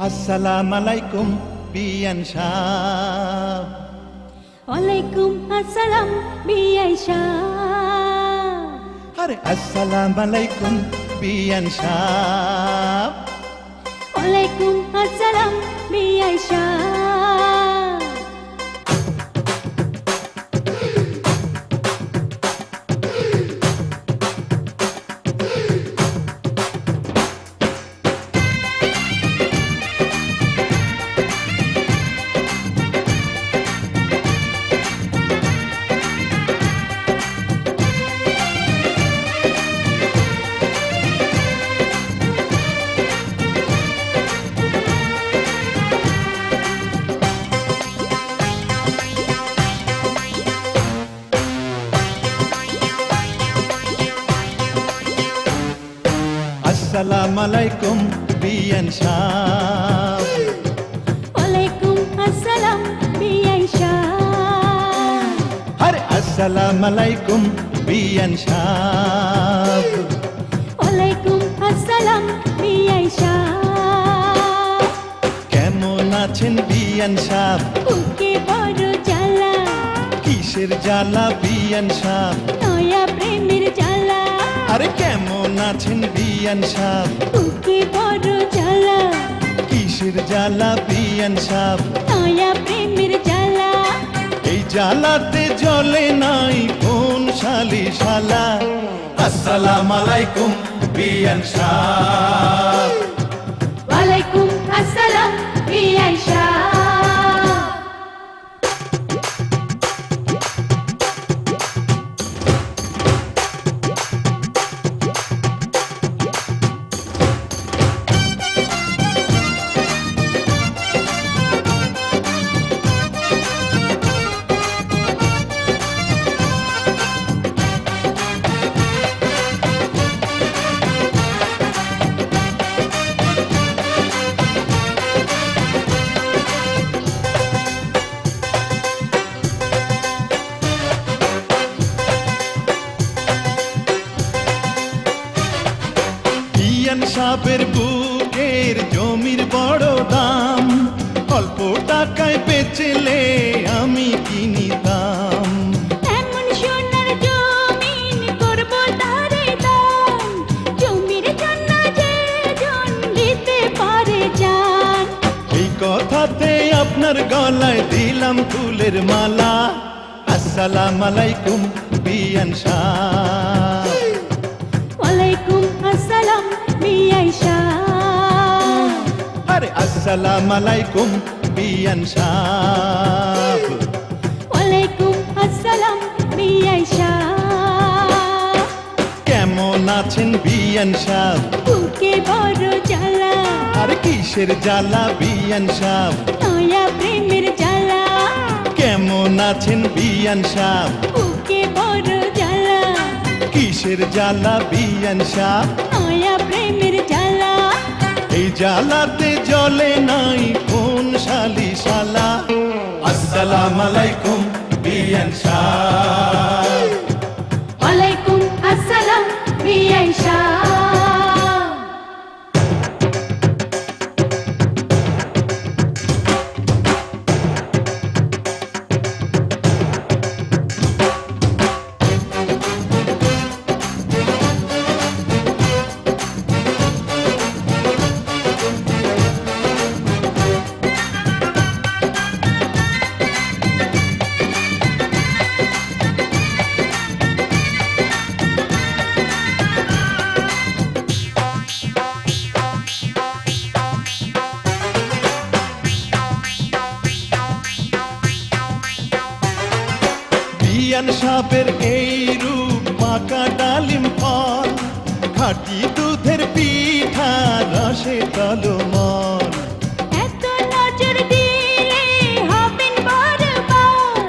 আসসালামু আলাইকুম বিয়ান সাহ। ওয়ালাইকুম আসসালাম বিআই সাহ। আরে আসসালামু আলাইকুম বিয়ান সাহ। ওয়ালাইকুম আসসালাম বিআই সাহ। আসসালামু আলাইকুম বিয়ান সাহ। ওয়ালাইকুম আসসালাম বিআই সাহ। আরে আসসালামু আলাইকুম বিয়ান সাহ। ওয়ালাইকুম আসসালাম বিআই সাহ। কেমন আছেন বিয়ান সাহ? বুকে বড় জ্বালা, কিসের জ্বালা বিয়ান সাহ? নয়া প্রেমের জ্বালা। আরে কেমন আছেন বিয়ান সাহ? বুকে বড় জ্বালা, কিসের জ্বালা বিয়ান সাহ? নয়া প্রেমের জ্বালা। এই জ্বালাতে জ্বলে নাই কোন শালি শালা। আসসালামু আলাইকুম বিয়ান সাহ। ওয়ালাইকুম আসসালাম বিআই সাহ। বিয়ান সাহেবের বুকের জমির বড় দাম, অল্প টাকায় বেচলে আমি কিনিতাম। এমন সোনার জমিন করব তারে দান, জমির জন্য যে জন দিতে পারে জান। এই কথাতে আপনার গলায় দিলাম ফুলের মালা। আসসালামু আলাইকুম বিয়ান সাহ। ওয়ালাইকুম আসসালাম বিআই সাহ। আরে আসসালামু আলাইকুম বিয়ান সাহ। ওয়ালাইকুম আসসালাম বিআই সাহ। কেমন আছেন বিয়ান সাহ? বুকে বড় জ্বালা, আর কিসের জ্বালা বিয়ান সাহ? নয়া প্রেমের জ্বালা। কেমন আছেন বিয়ান সাহ? বুকে বড় জ্বালা, কিসের জ্বালা বিয়ান সাহ? নয়া প্রেমের জ্বালা। এই জ্বালাতে জ্বলে নাই কোন শালি শালা। আসসালামু আলাইকুম বিয়ান সাহ। ওয়ালাইকুম আসসালাম বিআই সাহ। বিয়ান সাহেবের এই রূপ পাকা ডালিম ফল, খাঁটি দুধের পিঠা রসে টলমল। এত নজর দিলে হবেন বরবাদ,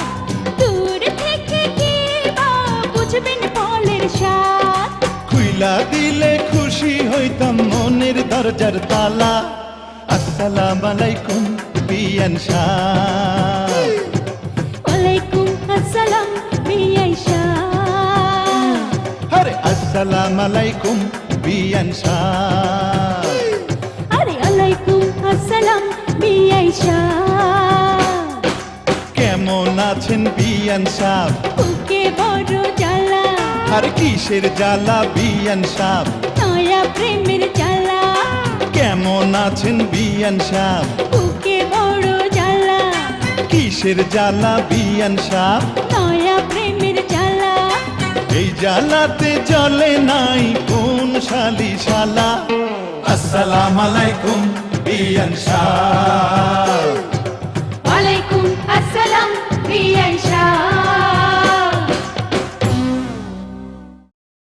দূর থেকে কি বা বুঝবেন ফলের স্বাদ। খুইলা দিলে খুশি হইতাম মনের দরজার তালা। আসসালামু আলাইকুম বিয়ান সাহ। ওয়ালাইকুম আসসালাম বিআই সাহ। আরে আসসালামু আলাইকুম বিয়ান সাহ। আরে আলাইকুম আসসালাম বিআই সাহ। কেমন আছেন বিয়ান সাহ? বুকে বড় জ্বালা, আর কিসের জ্বালা বিয়ান সাহ? নয়া প্রেমের জ্বালা। কেমন আছেন বিয়ান সাহ? বুকে বড় জ্বালা, কিসের জ্বালা বিয়ান সাহ? নয়া প্রেমের জ্বালা। এই জ্বালাতে জ্বলে নাই কোন শালি শালা। আসসালামু আলাইকুম বিয়ান সাহ। ওয়ালাইকুম আসসালাম বিআই সাহ।